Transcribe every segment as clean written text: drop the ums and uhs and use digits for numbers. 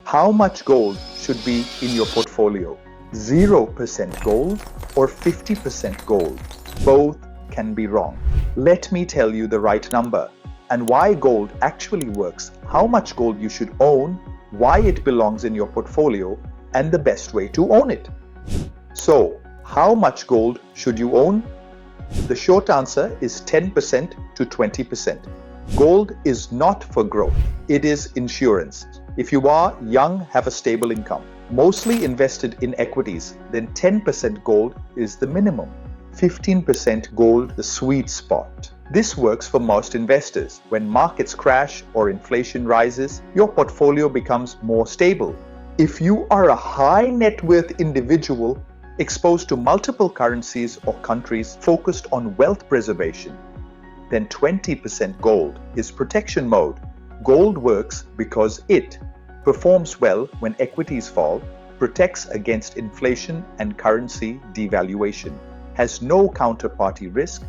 How much gold should be in your portfolio? 0% gold or 50% gold? Both can be wrong. Let me tell you the right number and why gold actually works, how much gold you should own, why it belongs in your portfolio, and the best way to own it. So, how much gold should you own? The short answer is 10% to 20%. Gold is not for growth. It is insurance. If you are young, have a stable income, mostly invested in equities, then 10% gold is the minimum. 15% gold, the sweet spot. This works for most investors. When markets crash or inflation rises, your portfolio becomes more stable. If you are a high net worth individual exposed to multiple currencies or countries focused on wealth preservation, then 20% gold is protection mode. Gold works because it performs well when equities fall, protects against inflation and currency devaluation, has no counterparty risk,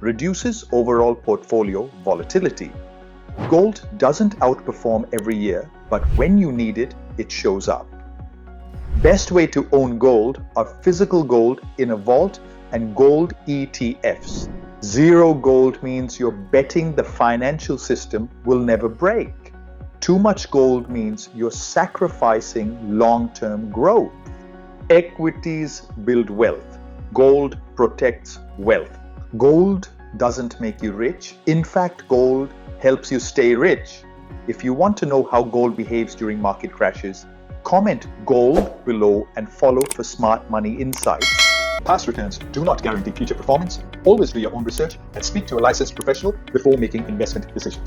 reduces overall portfolio volatility. Gold doesn't outperform every year, but when you need it, it shows up. Best way to own gold are physical gold in a vault and gold ETFs. Zero gold means you're betting the financial system will never break. Too much gold means you're sacrificing long-term growth. Equities build wealth. Gold protects wealth. Gold doesn't make you rich. In fact, gold helps you stay rich. If you want to know how gold behaves during market crashes, comment gold below and follow for smart money insights. Past returns do not guarantee future performance. Always do your own research and speak to a licensed professional before making investment decisions.